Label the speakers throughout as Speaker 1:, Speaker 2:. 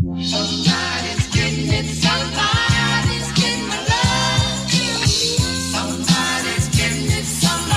Speaker 1: Somebody's getting it, somebody's getting my love. Somebody's getting it, somebody.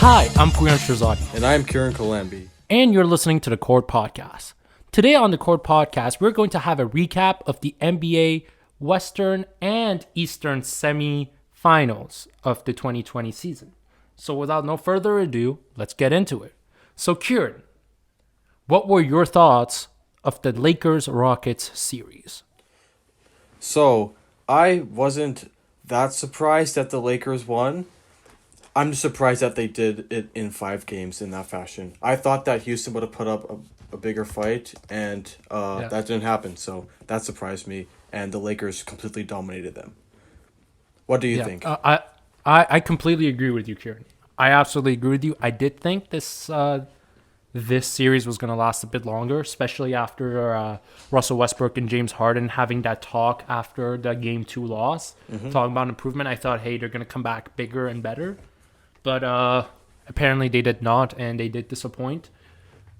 Speaker 2: Hi, I'm Pouyan Shirzadi.
Speaker 3: And I'm Kiran Kilambi.
Speaker 2: And you're listening to the Court Podcast. Today on the Court Podcast, we're going to have a recap of the NBA Western and Eastern semi-finals of the 2020 season. So without no further ado, let's get into it. So Kiran, what were your thoughts of the Lakers-Rockets series?
Speaker 3: So, I wasn't that surprised that the Lakers won. I'm just surprised that they did it in 5 games in that fashion. I thought that Houston would have put up a bigger fight, and that didn't happen. So that surprised me, and the Lakers completely dominated them. What do you think?
Speaker 2: I completely agree with you, Kiran. I absolutely agree with you. I did think this series was going to last a bit longer, especially after Russell Westbrook and James Harden having that talk after the Game 2 loss, talking about improvement. I thought, hey, they're going to come back bigger and better. But apparently they did not, and they did disappoint.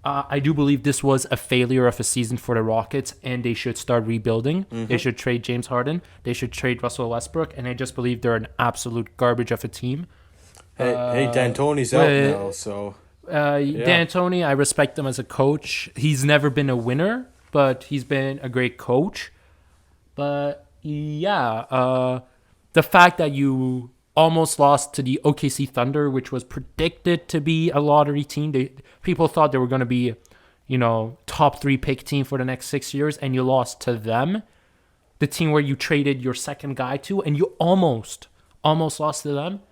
Speaker 2: I do believe this was a failure of a season for the Rockets, and they should start rebuilding. They should trade James Harden. They should trade Russell Westbrook, and I just believe they're an absolute garbage of a team.
Speaker 3: Hey, D'Antoni's out now, so...
Speaker 2: D'Antoni, I respect him as a coach. He's never been a winner, but he's been a great coach. But, yeah, the fact that you almost lost to the OKC Thunder, which was predicted to be a lottery team. People thought they were going to be, top 3 pick team for the next 6 years, and you lost to them, the team where you traded your second guy to, and you almost lost to them.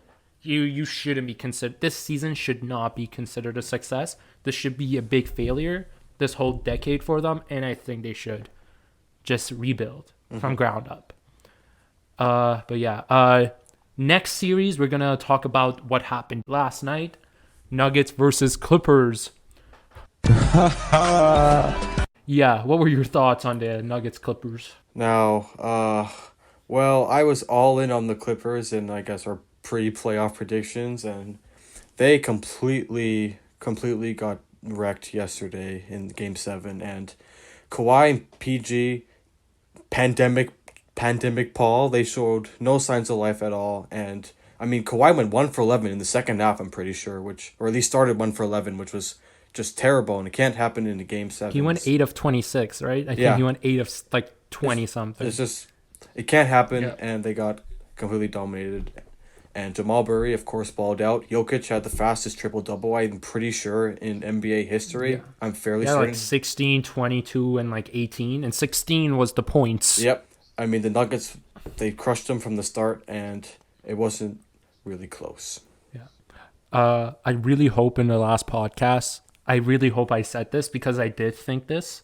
Speaker 2: You shouldn't be considered. This season should not be considered a success. This should be a big failure this whole decade for them, and I think they should just rebuild from ground up. But yeah, next series, we're going to talk about what happened last night. Nuggets versus Clippers. Yeah, what were your thoughts on the Nuggets-Clippers?
Speaker 3: Now, well, I was all in on the Clippers and I guess our pre-playoff predictions, and they completely got wrecked yesterday in Game 7. And Kawhi and PG, pandemic Paul, they showed no signs of life at all. And I mean, Kawhi went 1 for 11 in the second half, I'm pretty sure, or at least started 1 for 11, which was just terrible, and it can't happen in the Game 7.
Speaker 2: He went 8 of 26, right? I think he went 8 of 20 something.
Speaker 3: It's just, it can't happen, and they got completely dominated. And Jamal Murray, of course, balled out. Jokic had the fastest triple-double, I'm pretty sure, in NBA history. Yeah. I'm fairly certain.
Speaker 2: Like 16, 22, and 18. And 16 was the points.
Speaker 3: Yep. I mean, the Nuggets, they crushed them from the start, and it wasn't really close.
Speaker 2: Yeah. I really hope in the last podcast, I really hope I said this, because I did think this,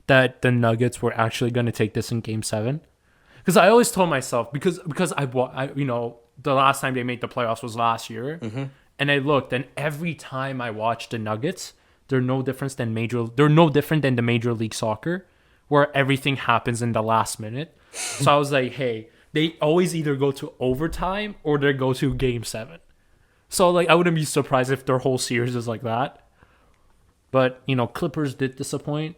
Speaker 2: that the Nuggets were actually going to take this in Game 7. Because I always told myself, because I the last time they made the playoffs was last year, and I looked, and every time I watched the Nuggets, they're no different than the Major League Soccer, where everything happens in the last minute. So I was like, hey, they always either go to overtime or they go to Game 7. So I wouldn't be surprised if their whole series is like that. But Clippers did disappoint.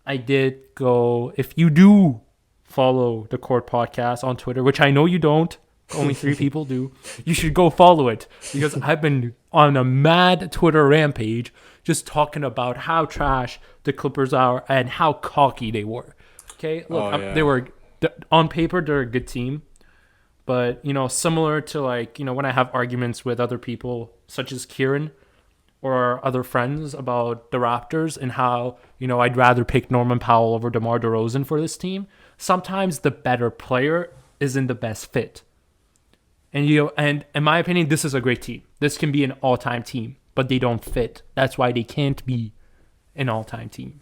Speaker 2: I did go. If you do follow the Court Podcast on Twitter, which I know you don't. Only 3 people do. You should go follow it, because I've been on a mad Twitter rampage just talking about how trash the Clippers are and how cocky they were. Okay, look, they were on paper they're a good team, but similar to when I have arguments with other people such as Kiran or other friends about the Raptors and how I'd rather pick Norman Powell over DeMar DeRozan for this team. Sometimes the better player isn't the best fit. And and in my opinion, this is a great team. This can be an all-time team, but they don't fit. That's why they can't be an all-time team.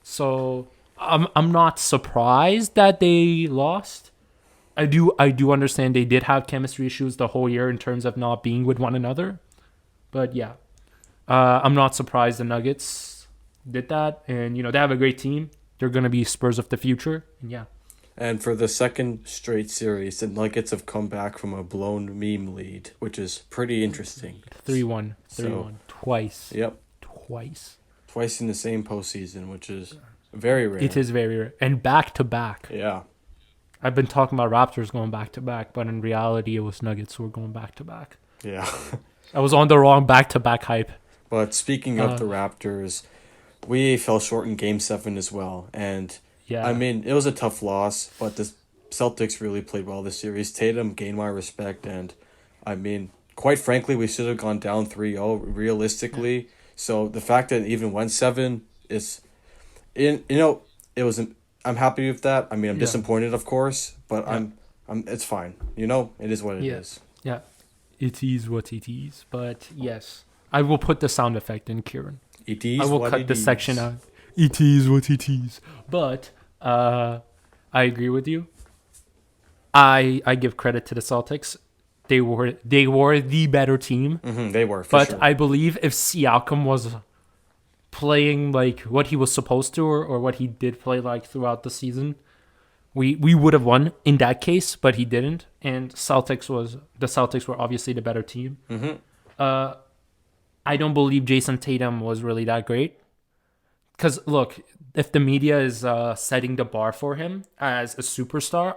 Speaker 2: So I'm not surprised that they lost. I do understand they did have chemistry issues the whole year in terms of not being with one another. But yeah, I'm not surprised the Nuggets did that, and they have a great team. They're gonna be Spurs of the future, and yeah.
Speaker 3: And for the second straight series, the Nuggets have come back from a blown meme lead, which is pretty interesting.
Speaker 2: 3-1. 3-1.
Speaker 3: So,
Speaker 2: Twice.
Speaker 3: Yep. Twice in the same postseason, which is very rare.
Speaker 2: It is very rare. And back to back.
Speaker 3: Yeah.
Speaker 2: I've been talking about Raptors going back to back, but in reality, it was Nuggets who were going back to back.
Speaker 3: Yeah.
Speaker 2: I was on the wrong back to back hype.
Speaker 3: But speaking of the Raptors, we fell short in Game 7 as well. And,
Speaker 2: Yeah.
Speaker 3: I mean, it was a tough loss, but the Celtics really played well this series. Tatum gained my respect, and, I mean, quite frankly, we should have gone down 3-0 realistically. So the fact that it even went 7 is, it was. I'm happy with that. I mean, I'm disappointed, of course, but I'm. It's fine. It is what it is.
Speaker 2: Yeah. It is what it is. But yes, I will put the sound effect in, Kiran.
Speaker 3: It is
Speaker 2: I will
Speaker 3: what
Speaker 2: cut
Speaker 3: it
Speaker 2: the
Speaker 3: is.
Speaker 2: section out. It is what it is. But I agree with you. I give credit to the Celtics. They were the better team.
Speaker 3: They were,
Speaker 2: But
Speaker 3: sure.
Speaker 2: I believe if Siakam was playing like what he was supposed to, or what he did play like throughout the season, we would have won in that case, but he didn't. And the Celtics were obviously the better team. I don't believe Jason Tatum was really that great. Because look, if the media is setting the bar for him as a superstar,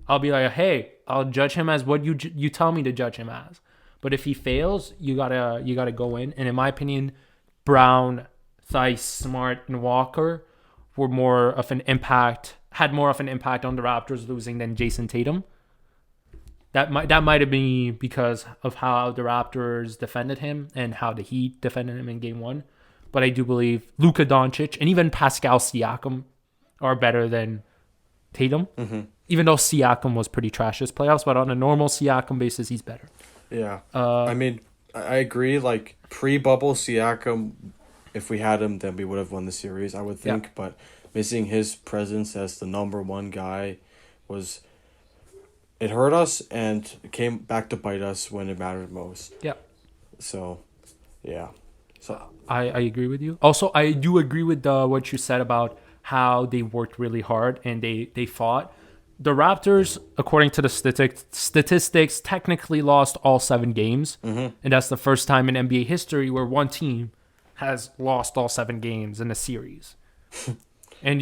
Speaker 2: I'll be like, hey, I'll judge him as what you tell me to judge him as. But if he fails, you gotta go in. And in my opinion, Brown, Theis, Smart, and Walker had more of an impact on the Raptors losing than Jason Tatum. That might have been because of how the Raptors defended him and how the Heat defended him in Game 1. But I do believe Luka Doncic and even Pascal Siakam are better than Tatum. Even though Siakam was pretty trash this playoffs, but on a normal Siakam basis, he's better.
Speaker 3: Yeah. I mean, I agree. Like, pre-bubble Siakam, if we had him, then we would have won the series, I would think.
Speaker 2: Yeah.
Speaker 3: But missing his presence as the number one guy it hurt us, and it came back to bite us when it mattered most.
Speaker 2: Yeah.
Speaker 3: So, yeah. So
Speaker 2: I agree with you. Also, I do agree with what you said about how they worked really hard and they fought. The Raptors, according to the statistics, technically lost all 7 games. And that's the first time in NBA history where one team has lost all 7 games in a series. And,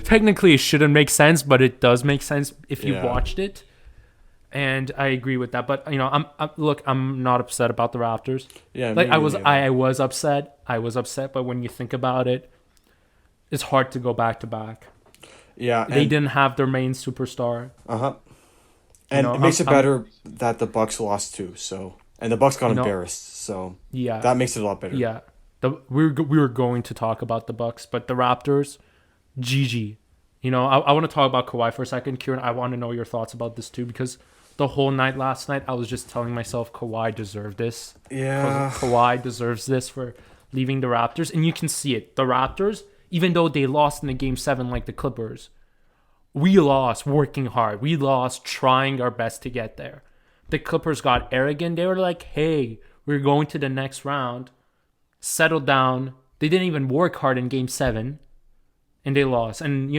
Speaker 2: technically it shouldn't make sense, but it does make sense if you watched it. And I agree with that. But, I'm not upset about the Raptors.
Speaker 3: yeah,
Speaker 2: Like,
Speaker 3: me
Speaker 2: I was
Speaker 3: neither.
Speaker 2: upset. But when you think about it, it's hard to go back to back.
Speaker 3: Yeah,
Speaker 2: They didn't have their main superstar.
Speaker 3: And it makes it better that the Bucks lost too. So, and the Bucks got embarrassed. So
Speaker 2: Yeah.
Speaker 3: that makes it a lot better.
Speaker 2: Yeah. We were going to talk about the Bucks, but the Raptors, GG. I want to talk about Kawhi for a second. Kiran, I want to know your thoughts about this too, because the whole night last night, I was just telling myself Kawhi deserved this.
Speaker 3: Yeah.
Speaker 2: Kawhi deserves this for leaving the Raptors. And you can see it. The Raptors, even though they lost in the Game 7 like the Clippers, we lost working hard. We lost trying our best to get there. The Clippers got arrogant. They were like, hey, we're going to the next round. Settle down. They didn't even work hard in Game 7. And they lost. And,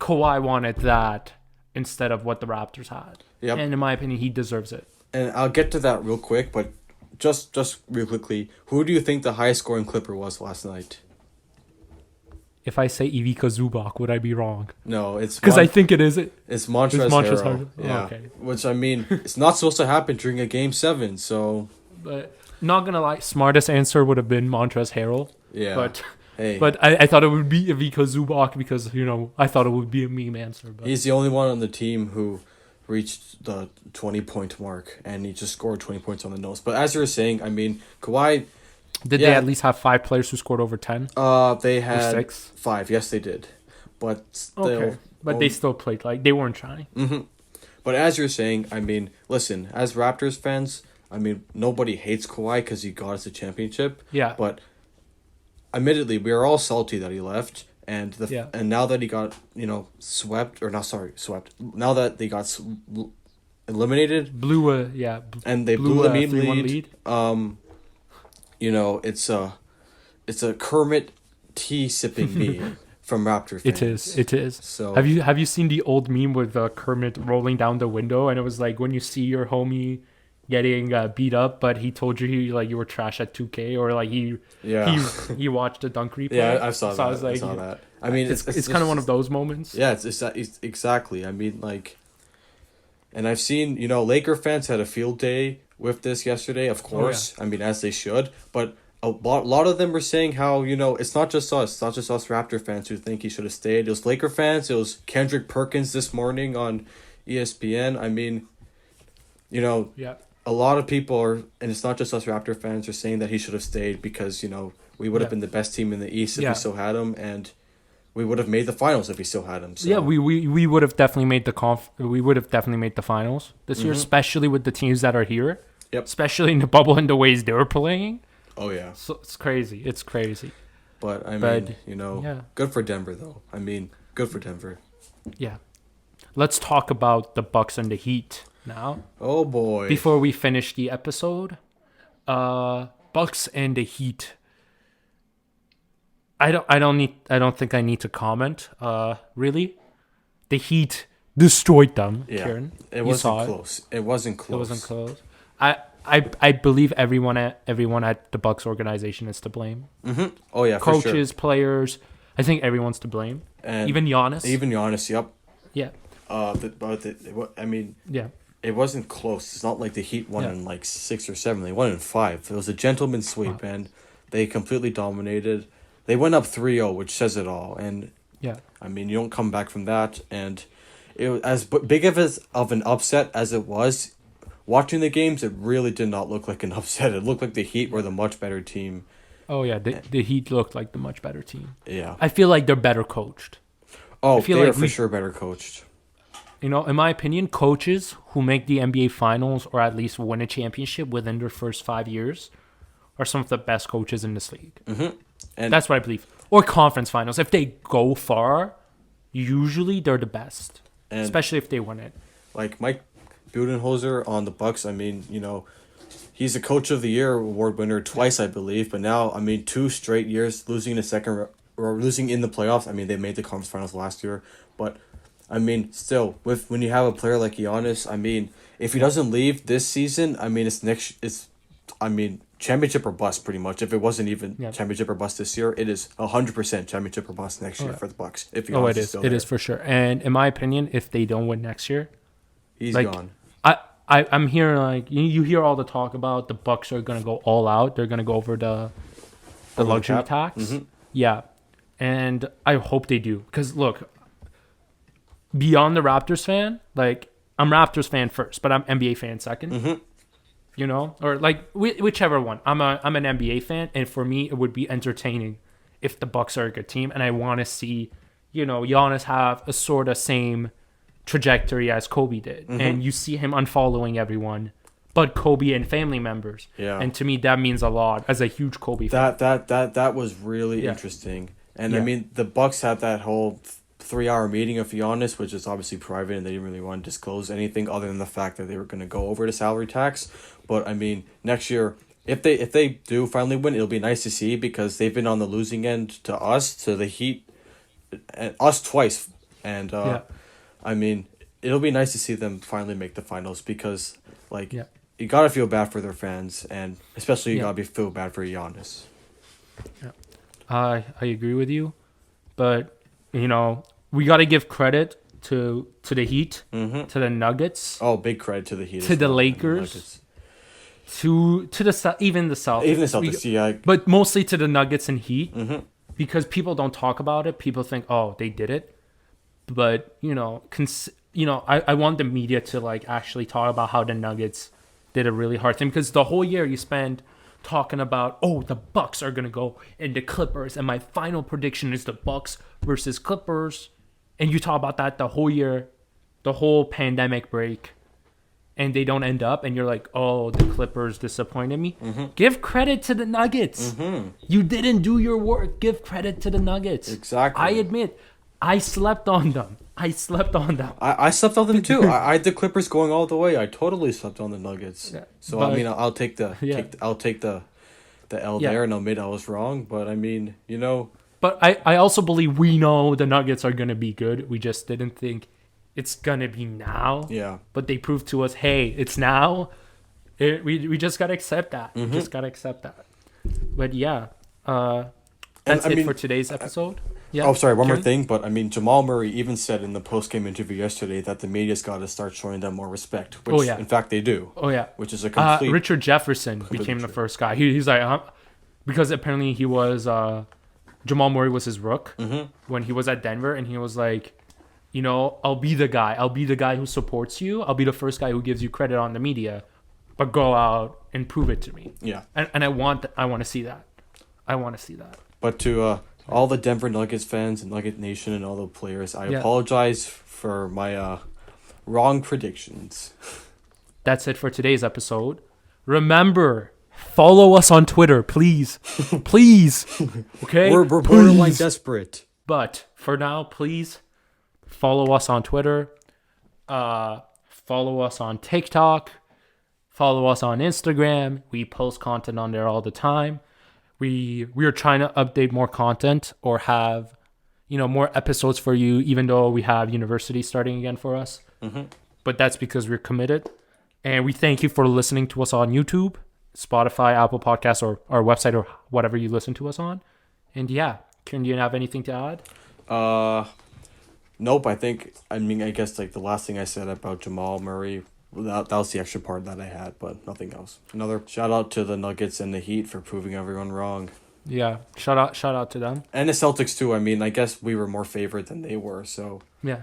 Speaker 2: Kawhi wanted that instead of what the Raptors had.
Speaker 3: Yep.
Speaker 2: And in my opinion, he deserves it.
Speaker 3: And I'll get to that real quick, but just real quickly, who do you think the highest scoring Clipper was last night?
Speaker 2: If I say Ivica Zubac, would I be wrong?
Speaker 3: No, it's
Speaker 2: Because I think it is.
Speaker 3: it's Montrezl
Speaker 2: Montrezl
Speaker 3: Harrell.
Speaker 2: Harrell. Oh,
Speaker 3: Yeah,
Speaker 2: okay.
Speaker 3: which I mean, it's not supposed to happen during a Game 7. So
Speaker 2: But not going to lie, smartest answer would have been Montrezl Harrell.
Speaker 3: yeah,
Speaker 2: But
Speaker 3: hey,
Speaker 2: but I thought it would be Ivica Zubac because, I thought it would be a meme answer. But
Speaker 3: he's the only one on the team who reached the 20-point mark, and he just scored 20 points on the nose. But as you were saying, I mean, Kawhi.
Speaker 2: Did they at least have 5 players who scored over 10?
Speaker 3: They had
Speaker 2: 6?
Speaker 3: 5. Yes, they did. But still,
Speaker 2: Okay. But they still played like they weren't trying.
Speaker 3: But as you're saying, I mean, listen, as Raptors fans, I mean, nobody hates Kawhi because he got us a championship.
Speaker 2: Yeah.
Speaker 3: But admittedly, we are all salty that he left, and and now that he got swept. Now that they got eliminated,
Speaker 2: Blew
Speaker 3: and they blew the
Speaker 2: 3-1
Speaker 3: lead. it's a Kermit tea sipping meme from Raptor fans.
Speaker 2: It is.
Speaker 3: So
Speaker 2: Have you seen the old meme with Kermit rolling down the window, and it was like when you see your homie getting beat up, but he told you you were trash at 2K, or like he watched the dunk replay.
Speaker 3: Yeah, I saw
Speaker 2: So
Speaker 3: that.
Speaker 2: I was like,
Speaker 3: I saw that. I mean,
Speaker 2: it's kind of one of those moments.
Speaker 3: Yeah, it's exactly. I mean, like, and I've seen, Laker fans had a field day with this yesterday, of course. I mean, as they should. But a lot of them were saying how, it's not just us. It's not just us Raptor fans who think he should have stayed. It was Laker fans. It was Kendrick Perkins this morning on ESPN. I mean,
Speaker 2: Yeah.
Speaker 3: a lot of people are, and it's not just us Raptor fans, are saying that he should have stayed because, we would have been the best team in the East if we still had him, and we would have made the finals if we still had him. So.
Speaker 2: Yeah, we would have definitely made we would have definitely made the finals this year, especially with the teams that are here.
Speaker 3: Yep.
Speaker 2: Especially in the bubble and the ways they were playing.
Speaker 3: Oh yeah.
Speaker 2: So it's crazy. It's crazy.
Speaker 3: But I mean, good for Denver though. I mean, good for Denver.
Speaker 2: Yeah. Let's talk about the Bucks and the Heat now.
Speaker 3: Oh boy.
Speaker 2: Before we finish the episode, Bucks and the Heat. I don't think I need to comment. Really, the Heat destroyed them.
Speaker 3: Yeah,
Speaker 2: Kiran.
Speaker 3: it wasn't close. It wasn't close.
Speaker 2: It wasn't close. I believe everyone at the Bucks organization is to blame.
Speaker 3: Mm-hmm. Oh yeah,
Speaker 2: coaches,
Speaker 3: for sure.
Speaker 2: players. I think everyone's to blame.
Speaker 3: And
Speaker 2: even Giannis.
Speaker 3: Yep.
Speaker 2: Yeah.
Speaker 3: I mean.
Speaker 2: Yeah.
Speaker 3: It wasn't close. It's not like the Heat won in like 6 or 7. They won in 5. It was a gentleman's sweep, and they completely dominated. They went up 3-0, which says it all. And
Speaker 2: yeah,
Speaker 3: I mean, you don't come back from that. And it was as big of an upset as it was. Watching the games, it really did not look like an upset. It looked like the Heat were the much better team.
Speaker 2: Oh yeah, the Heat looked like the much better team.
Speaker 3: Yeah,
Speaker 2: I feel like they're better coached.
Speaker 3: Oh, they are for sure better coached.
Speaker 2: In my opinion, coaches who make the NBA Finals or at least win a championship within their first 5 years are some of the best coaches in this league.
Speaker 3: Mm-hmm. And
Speaker 2: that's what I believe. Or conference finals. If they go far, usually they're the best, especially if they win it.
Speaker 3: Like Mike Budenholzer on the Bucks, I mean, he's a Coach of the Year award winner twice, I believe. But now, I mean, 2 straight years losing in the second or losing in the playoffs. I mean, they made the conference finals last year, but I mean, still, when you have a player like Giannis, I mean, if he doesn't leave this season, I mean, championship or bust pretty much. If it wasn't even championship or bust this year, it is 100% championship or bust next year for the Bucks. If Giannis is still there.
Speaker 2: It is for sure. And in my opinion, if they don't win next year,
Speaker 3: he's gone.
Speaker 2: I'm hearing you hear all the talk about the Bucks are gonna go all out. They're gonna go over the luxury tax. Mm-hmm. Yeah, and I hope they do because look. Beyond the Raptors fan, like I'm Raptors fan first, but I'm NBA fan second. Mm-hmm. Or like whichever one. I'm an NBA fan, and for me, it would be entertaining if the Bucks are a good team, and I want to see, Giannis have a sort of same trajectory as Kobe did, and you see him unfollowing everyone, but Kobe and family members. Yeah, and to me, that means a lot as a huge Kobe fan.
Speaker 3: That was really interesting, and I mean the Bucks had that whole 3-hour meeting of Giannis, which is obviously private, and they didn't really want to disclose anything other than the fact that they were going to go over the salary tax. But I mean, next year, if they do finally win, it'll be nice to see because they've been on the losing end to us, to the Heat, and us twice. And I mean, it'll be nice to see them finally make the finals because, you gotta feel bad for their fans, and especially you gotta feel bad for Giannis.
Speaker 2: Yeah, I agree with you, but we got to give credit to the Heat, to the Nuggets.
Speaker 3: Oh, big credit to the Heat.
Speaker 2: To the Lakers. To the even the Celtics.
Speaker 3: Even the Celtics,
Speaker 2: But mostly to the Nuggets and Heat. Because people don't talk about it. People think, oh, they did it. But, I want the media to actually talk about how the Nuggets did a really hard thing. Because the whole year you spend talking about, oh, the Bucks are going to go and the Clippers. And my final prediction is the Bucks versus Clippers. And you talk about that the whole year, the whole pandemic break. And they don't end up. And you're like, oh, the Clippers disappointed me. Give credit to the Nuggets. You didn't do your work. Give credit to the Nuggets.
Speaker 3: Exactly.
Speaker 2: I admit, I slept on them. I slept on them.
Speaker 3: I slept on them too. I had the Clippers going all the way. I totally slept on the Nuggets. Yeah, so but, I mean, I'll take the the L
Speaker 2: Yeah.
Speaker 3: there and admit I was wrong. But I mean,
Speaker 2: But I also believe we know the Nuggets are going to be good. We just didn't think it's going to be now.
Speaker 3: yeah.
Speaker 2: But they proved to us, hey, it's now. We just got to accept that.
Speaker 3: Mm-hmm.
Speaker 2: We just got to accept that. But yeah, that's
Speaker 3: I
Speaker 2: it
Speaker 3: mean,
Speaker 2: for today's episode. Yeah.
Speaker 3: Oh, sorry, one more
Speaker 2: Kiran?
Speaker 3: thing. But I mean, Jamal Murray even said in the post-game interview yesterday that the media's got to start showing them more respect. Which,
Speaker 2: Oh, yeah.
Speaker 3: in fact, they do.
Speaker 2: Oh, yeah.
Speaker 3: Which is a complete...
Speaker 2: Richard Jefferson became the
Speaker 3: true.
Speaker 2: first guy. He's like, because apparently he was, Jamal Murray was his rook when he was at Denver. And he was like, I'll be the guy. I'll be the guy who supports you. I'll be the first guy who gives you credit on the media. But go out and prove it to me.
Speaker 3: Yeah.
Speaker 2: And I want to see that. I want to see that.
Speaker 3: But to all the Denver Nuggets fans and Nugget Nation and all the players, I apologize for my wrong predictions.
Speaker 2: That's it for today's episode. Remember, follow us on Twitter, please. Please. Okay?
Speaker 3: We're borderline
Speaker 2: Please.
Speaker 3: desperate.
Speaker 2: But for now, please follow us on Twitter. Follow us on TikTok. Follow us on Instagram. We post content on there all the time. We are trying to update more content or have, more episodes for you, even though we have university starting again for us. But that's because we're committed. And we thank you for listening to us on YouTube, Spotify, Apple Podcasts, or our website, or whatever you listen to us on. And yeah, Kiran, do you have anything to add?
Speaker 3: Nope, I guess like the last thing I said about Jamal Murray, that was the extra part that I had, but nothing else. Another shout out to the Nuggets and the Heat for proving everyone wrong.
Speaker 2: Yeah, shout out to them.
Speaker 3: And the Celtics too. I mean, I guess we were more favored than they were, so.
Speaker 2: Yeah.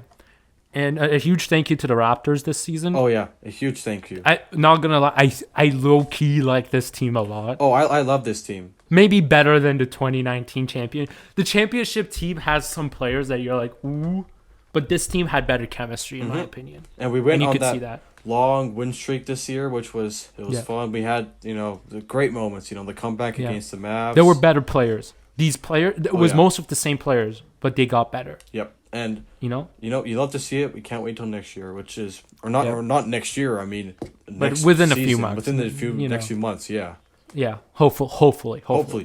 Speaker 2: And a huge thank you to the Raptors this season.
Speaker 3: Oh yeah, a huge thank you.
Speaker 2: I not gonna lie, I low key like this team a lot.
Speaker 3: Oh, I love this team.
Speaker 2: Maybe better than the 2019 champion. The championship team has some players that you're like, ooh, but this team had better chemistry in my opinion.
Speaker 3: And we went
Speaker 2: And you
Speaker 3: on
Speaker 2: could
Speaker 3: that,
Speaker 2: see that.
Speaker 3: long win streak this year, which was
Speaker 2: Yeah.
Speaker 3: fun. We had the great moments. The comeback
Speaker 2: Yeah.
Speaker 3: against the Mavs.
Speaker 2: There were better players. These players, it was
Speaker 3: yeah.
Speaker 2: most of the same players, but they got better.
Speaker 3: Yep, and
Speaker 2: You know,
Speaker 3: you love to see it. We can't wait till next year, which is or not next year. I mean, next
Speaker 2: within a few
Speaker 3: season,
Speaker 2: months,
Speaker 3: within the next
Speaker 2: know.
Speaker 3: few months. Yeah,
Speaker 2: yeah. Hopefully.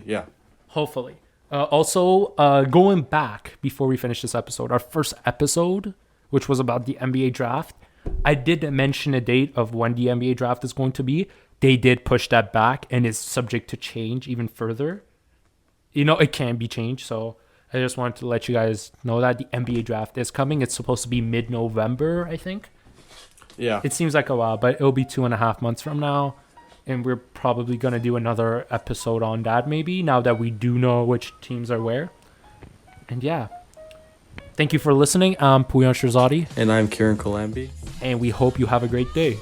Speaker 3: yeah.
Speaker 2: Hopefully. Also, going back before we finish this episode, our first episode, which was about the NBA draft, I did mention a date of when the NBA draft is going to be. They did push that back and is subject to change even further. It can be changed. So I just wanted to let you guys know that the NBA draft is coming. It's supposed to be mid-November, I think.
Speaker 3: Yeah.
Speaker 2: It seems like a while, but it'll be 2.5 months from now. And we're probably going to do another episode on that maybe, now that we do know which teams are where. And yeah. Thank you for listening. I'm Pouyan Shirzadi.
Speaker 3: And I'm Kiran Kilambi.
Speaker 2: And we hope you have a great day.